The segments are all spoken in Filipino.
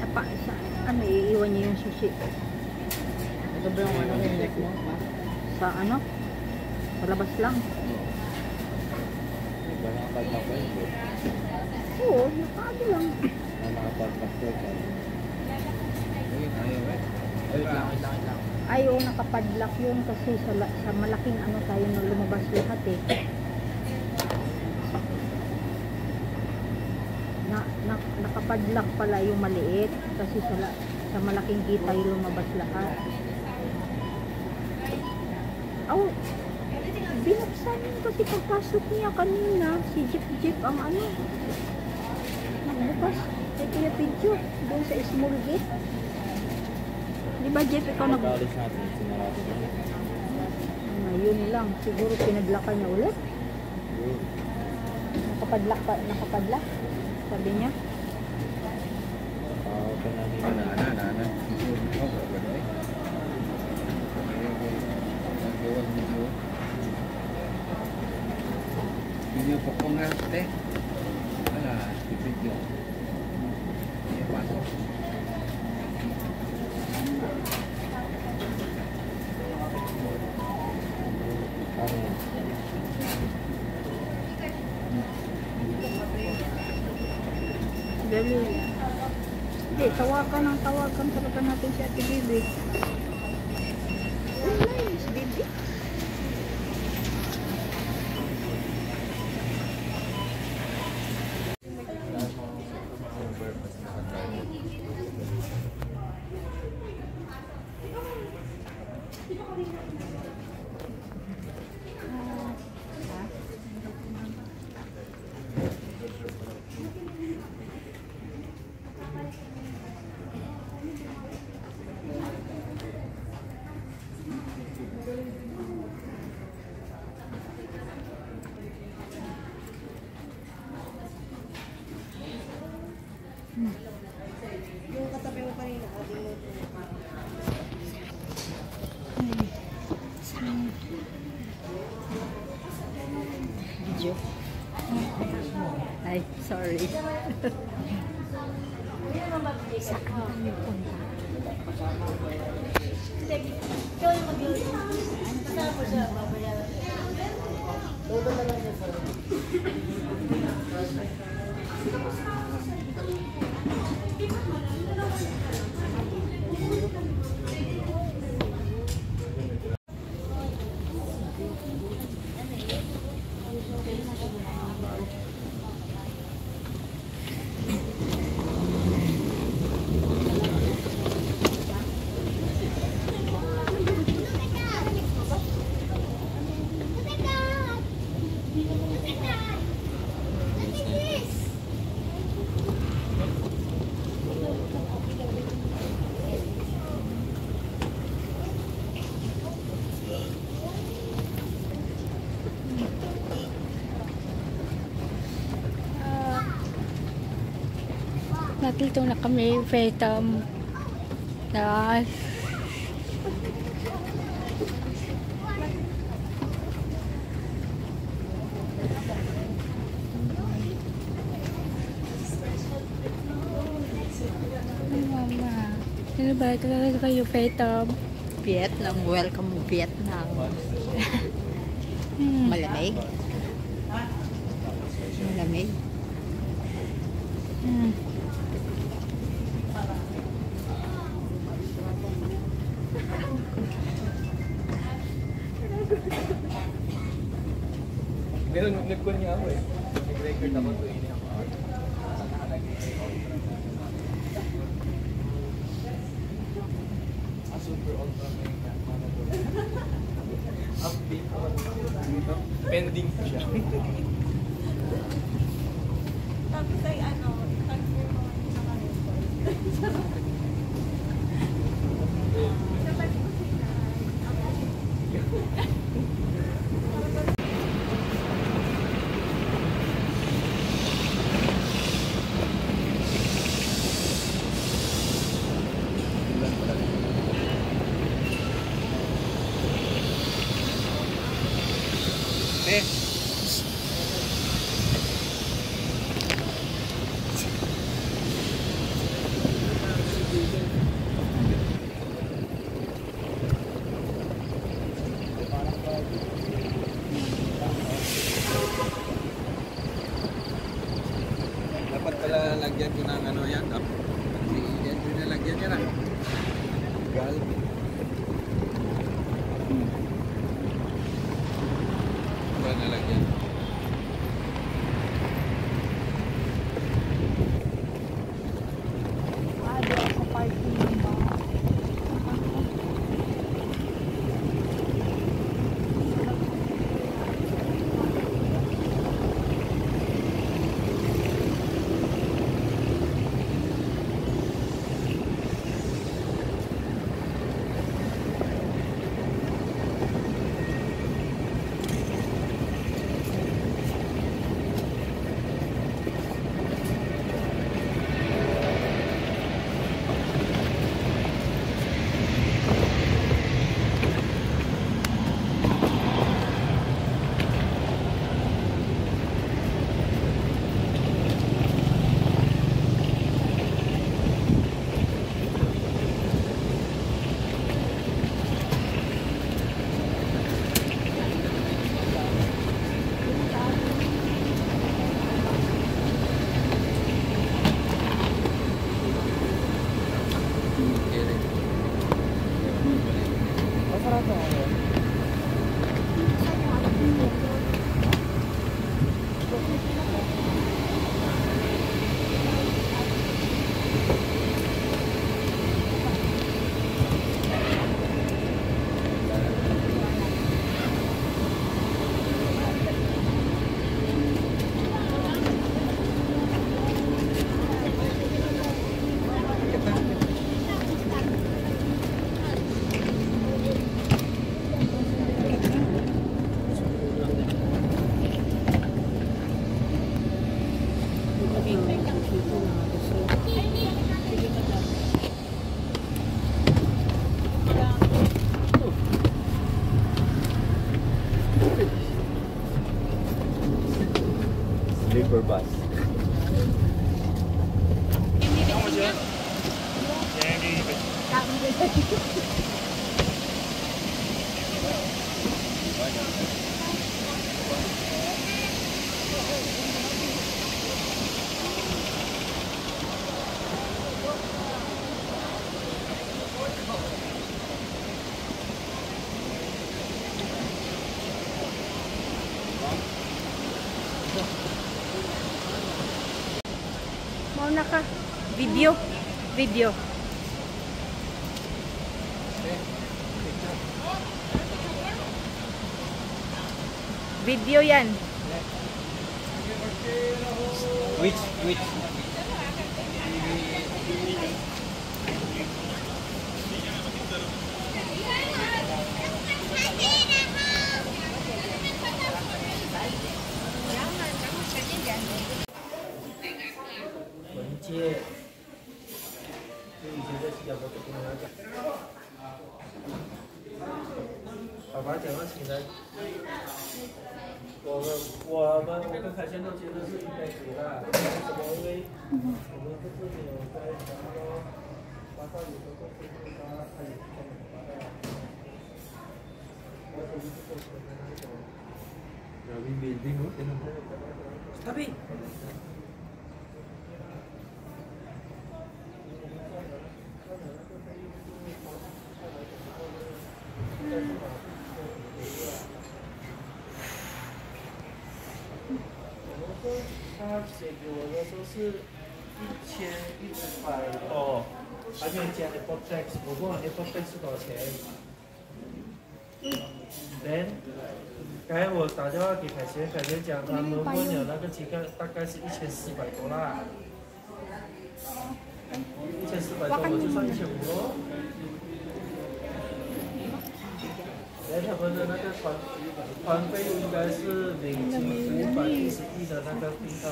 Ano, iiwan niya yung susi. Ito ba yung ano yung neck mo? Sa ano? Sa labas lang. Diba nakapalpak ba yun? Oo, nakaano lang. Nakapalpak ko. Ayaw eh. Ay, oo, nakapadlock yun kasi sa malaking ano tayo na lumabas lahat eh. Nakapadlock pala yung maliit kasi sa malaking kita yung lumabas lahat. Oh, binuksan yun kasi pagpasok niya kanina si Jeep ang ano nagbukas kay Kuya Pidjo doon sa small gate. Di ba Jeff, ikaw Nag-alis natin, sinarado na. Yun lang, siguro pinadlakan niya ulit. Nakapadlock sabi niya. Nana. Video po kong arte. Wala, video. Iya, pasok. Dali. Hindi, tawagan talaga natin si Ate Bibi. Oh, nice, Bibi. Yung katabi mo kanina, Video. Ay, sorry. Saan tayo punta? ikaw yung mag-iwi. Kasama po siya, babayaran. Todo na lang siya. Natito na kami, Phantom. Yes. Mama, ano ba? Talaga kayo, Phantom? Vietnam, welcome Vietnam. Malamig. Malamig. Meron, nag-call niya ako eh. Nag-record ako to ini ako. Super ultra mega update ako dito. Pending pa siya. Tapos ay ano, transfer mo sa kanila. ng ano yan. Yan yung nalagyan niya na. Gal. Ba nalagyan? Doon sa parking ng bus. Sleeper bus. Mauna ka. Video. Video. Video yan. Which?我跟海鲜都觉得是190啦，为什么？因为我们不是有在什么马上有个公司会发，它也是专门发的，我是一直做的那种。Grabe building, oh. Tapi.他写给我的时候是1100哦，还没有加 Apple Tax，我问 Apple Tax 是多少钱？Then，刚才我打电话给凯旋，凯旋讲他们问了那个机票大概是1400多啦，1400多我就算1500咯。来，他们的那个团费应该是美金551的那个订到。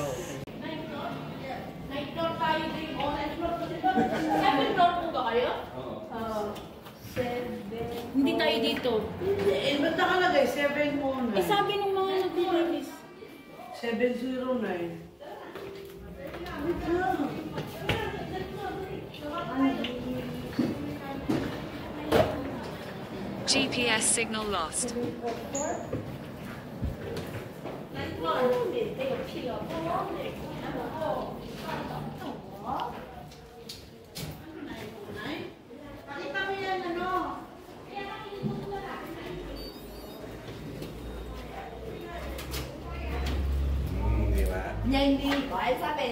Hindi tayo dito. Eh, ba't nakalagay? 7 muna. Eh, sabi ng mga nag-release. 709. GPS signal lost.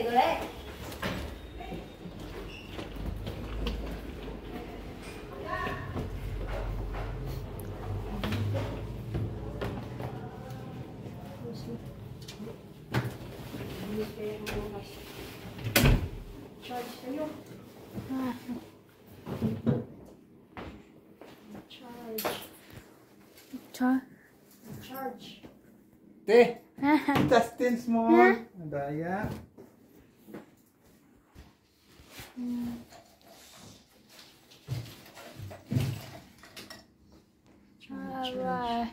dole. Charge kayo. Charge. Te! Intestines mo! Ang daya. Alright.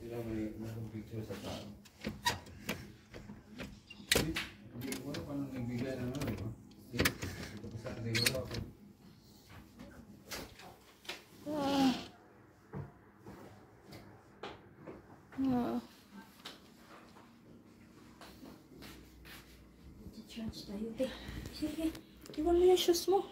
Ilang may picture sa tao. Hindi ko alam paano nagbigay ng ano, di ba? Ito pa sa akin, wala ako. Charge tayo, te. Sige, iwan mo yung shoes mo.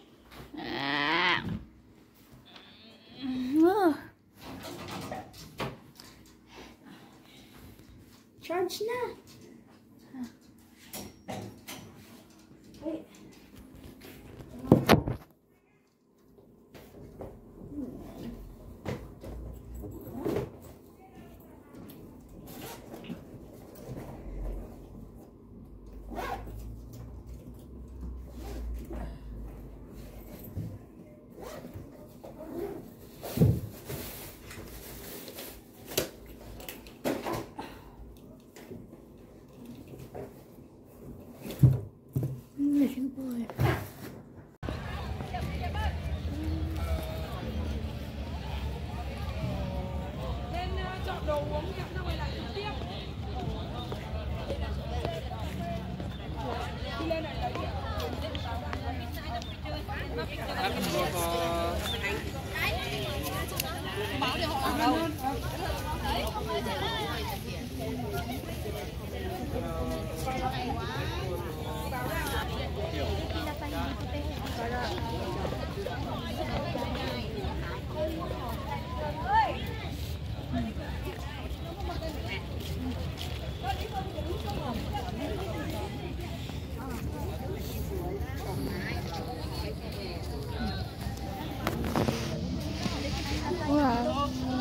Charge na. Wait. Boy.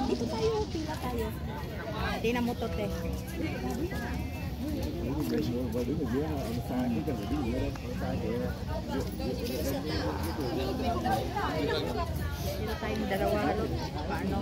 Dito tayo, pila tayo. Tingnan mo to, te. Dito tayong dalawa. Paano?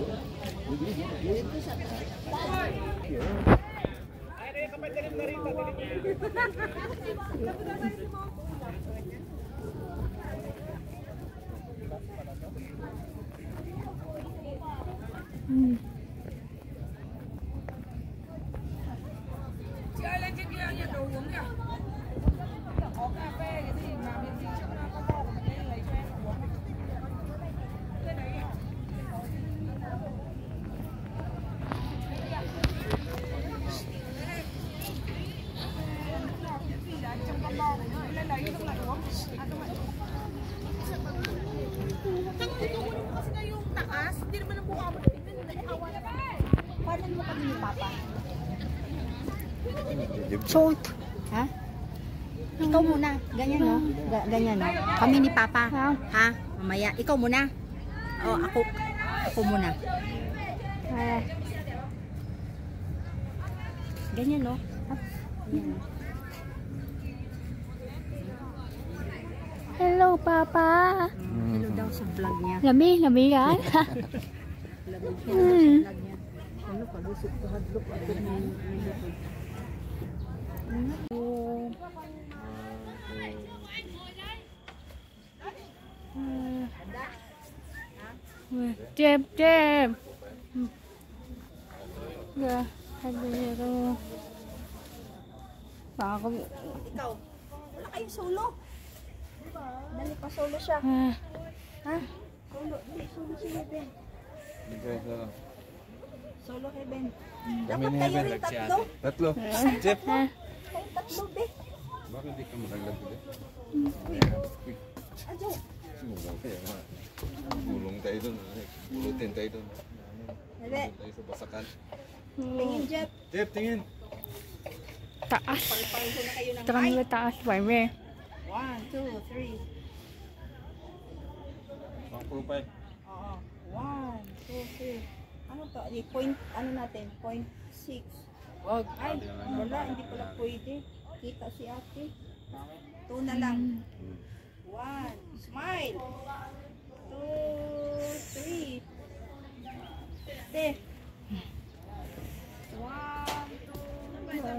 Paano mo kami ni Papa? Short. Ha? Ikaw muna. Ganyan, no? Ganyan, no? Kami ni Papa. Ha? Mamaya. Ikaw muna. O, ako. Ako muna. Ganyan, no? Ganyan, no? Hello, Papa. Hello daw sa vlog niya. Lami yan. Lamig yan daw sa vlog niya. Ano ka? Lusok to hadlok. Ako may lupod. Jeb. Yeah, hadero. Baka Ikaw, wala kayo solo. Dali pa solo siya. Ha? Solo. Dali, solo si Heaven. Solo Heaven. Dapat kayo rin tatlo. Tatlo. Jeff. Kayo tatlo, be. Bakit hindi ka makalagay? Adyo. Gulong tayo dun. Bulutin tayo dun. Dali. Tayo sa basakan. Tingin, Jeff. Jeff, tingin. Taas. Pagparin ko na kayo ng Ito kami taas, Barbie. 1, 2, 3. Pang-profile. Oo. 1, 2, 3. Ano to? Point, ano natin? 0.6. Wag. Ay, wala. Hindi pala pwede. Kita si ate. 2 na lang. 1. Smile. 2, 3. Te. 1, 2, 3.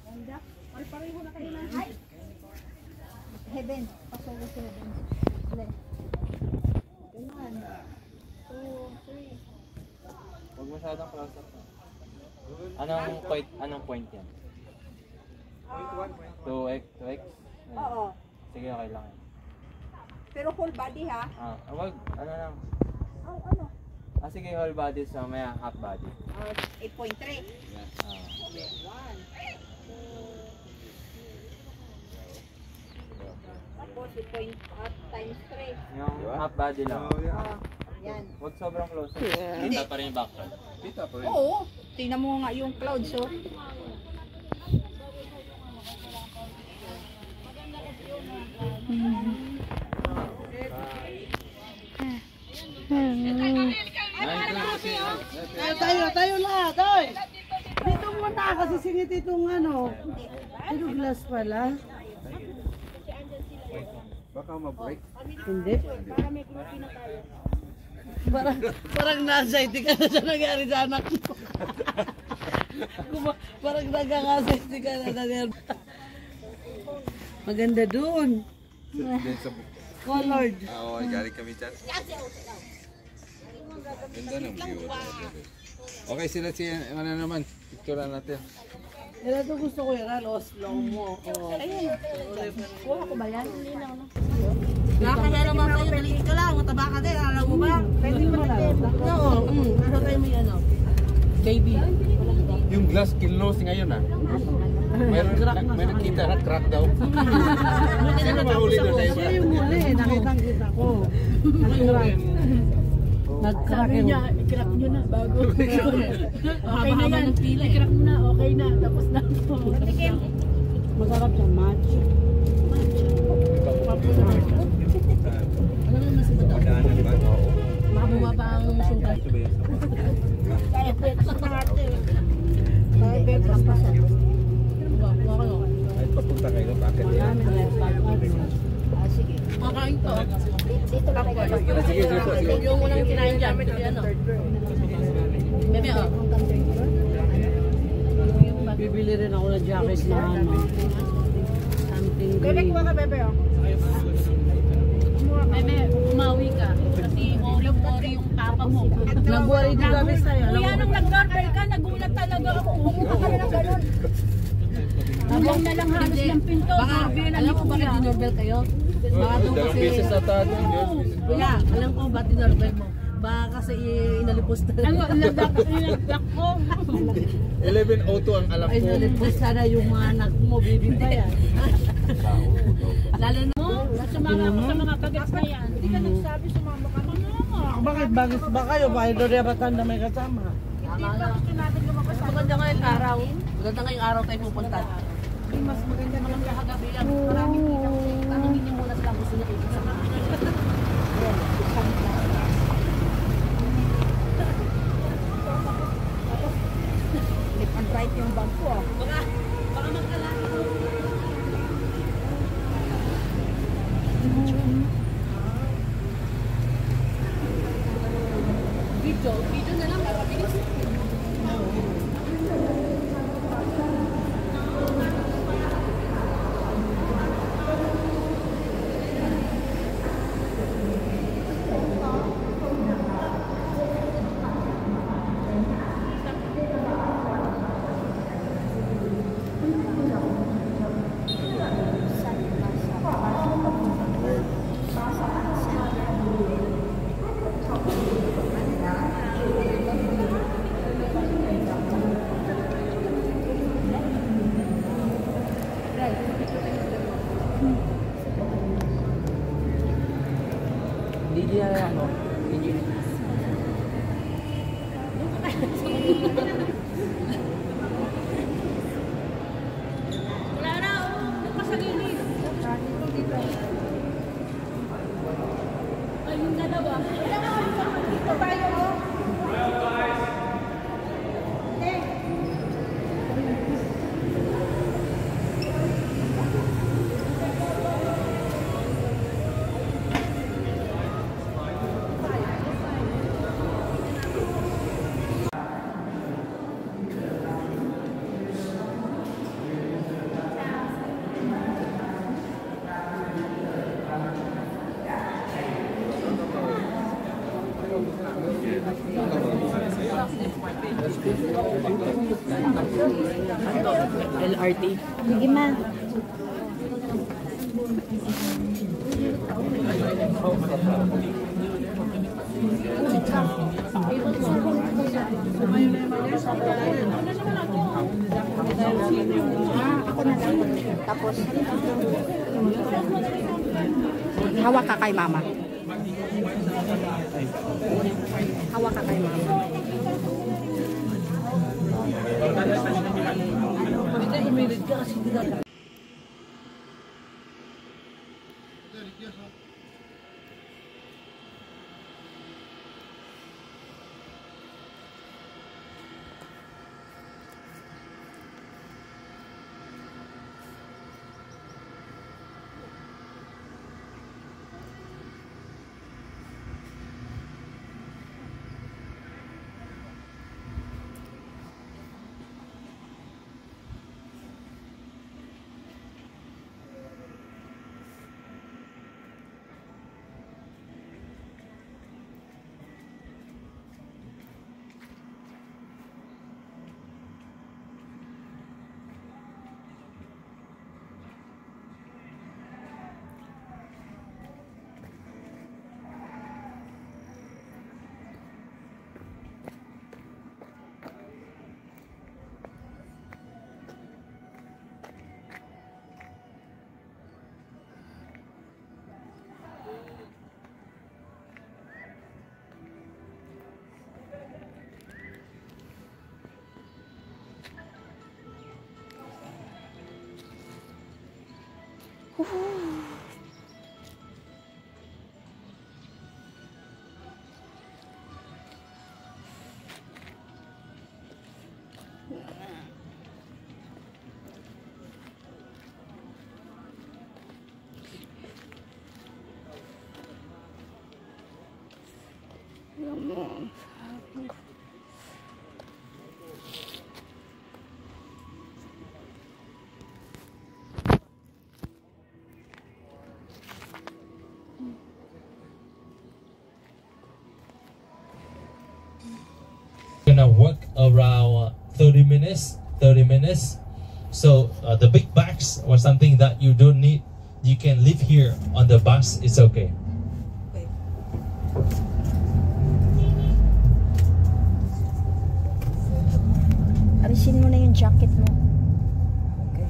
Ganda. Pareho na kayo na. Ay! Heaven. Pasulo si Heaven. Dali. Ganyan. 2, 3. Huwag masyadong close up. Anong point yan? 2x? Oo. Sige, okay lang yan. Pero whole body ha? Wag, ano lang. Oh, ano? Sige, whole body, so may half body. 8.3. 1, 2, 3. Tapos 8 times 3. Yung half body lang. Yan. Huwag sobrang close up. Kita pa rin yung background. Kita pa rin. Oo. Tingnan mo nga yung clouds, oh. Tayo lahat, oy! Dito muna kasi singit itong ano. Ito glass pala. Baka ma-break. Hindi. Parang nasa-anxiety ka na sa nangyari sa anak ko. Parang nagkaka-anxiety ka na nangyari. Maganda dun. Colored. Oo, galing kami dyan. Ganda ng view. Okay, sila ano naman. Picturean natin. Yan ito gusto ko yan, slow mo. Ayun. Kuha ko ba yan? Hindi na, ano? Nakakala naman sa'yo, maliit ka lang, mataba ka din, alam mo ba? Pwede mo lang. Oo, nasa tayo mo yan, baby. Yung glass kilos ngayon ah. May nakita na crack daw. Sino mahuli doon tayo? Siya yung huli, nakitang-kita ko. Nag-crack. Nag-crack niya, i-crack nyo na bago. Okay na yan, i-crack mo na, okay na, tapos na. Masarap siya, match. Ano naman si Bato? Baka bumaba ang sungkay. Kaya bet sa parte. Kaya bet sa parte. Ay, papunta kayo, bakit yan? Sige. Makain to. Dito lang kayo. Sige, sige. Yung walang kinain dyan, ano? Bebe, oh. Bibili rin ako ng jacket na ano. Something green. Bebe, kuha ka, Bebe, oh. Bebe, umawi ka. Kasi ori yung papa mo. Nag-worry din kami sa'yo. Kuya, nung nag-order ka, nagulat talaga ako. Pumunta ka na ng ganun. Habang na lang halos ng pinto. Baka, alam ko bakit dinorbel kayo? Baka doon Dalawang kasi... beses ata. Kuya, alam ko ba't dinorbel mo? Baka kasi inalipos na. Ano, nagdak ko. 11:02 ang alam Ay, ko. inalipos sana yung mga anak mo, baby pa yan. Lalo na mo, sumama ko sa mga bagets na yan. Hindi ka nagsabi, sumama ka. Bakit bagets ba kayo? Bakit doon rebatan na may kasama? Hindi pa gusto natin lumabas. Maganda ngayong araw. Maganda ngayong araw tayo pupunta. Mas maganda naman kahagabi lang. Maraming kita. Tanungin niyo muna sila gusto niya ikot sa mga. Left and right yung bag ko, ah. Baka magkalaki. Video na lang. Hindi na ano. Hindi. Wala na, doon pa sa gilid. Ay, yung dalawa. Wala na, dito tayo. LRT. Sige ma. Ako na lang. Tapos, hawak ka kay mama. Hawak ka kay mama. Hindi, umilit ka kasi hindi na. Gonna work around 30 minutes. So the big bags or something that you don't need, you can leave here on the bus. It's okay. Alisin mo na yung jacket mo. Okay.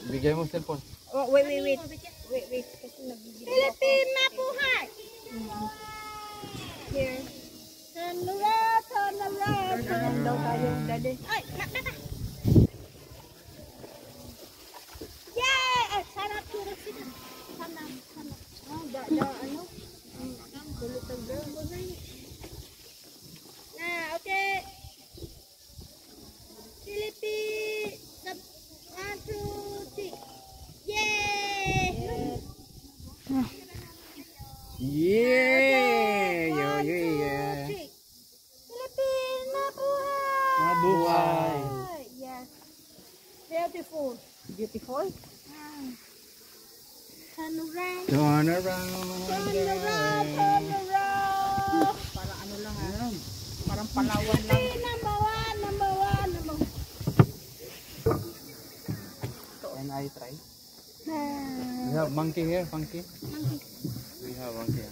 Bigay mo cellphone. Oh, wait. Kasi nabibigyan ako. Philippine mabuhay! Here. Turn around. Turn daw tayo, daddy. Ay, nakaka! Yeah! Sarap puro sila. Sana. Oh, ano? Kulutang girl mo na yun. Okay. Philippine! 1, 2, 3. Yay! Yeah! Philippine mabuhay! Mabuhay! Yes. Beautiful. Beautiful? Turn around. Turn around. Parang ano lang ha. Parang Palawan lang. Number one. Can I try? We have monkey here, monkey. We have monkey.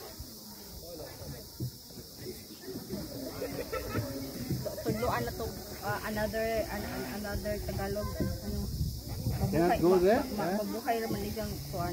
Tudloan na to. Another Tagalog. Ano? Cannot go there? Mabuhay naman isang kuan.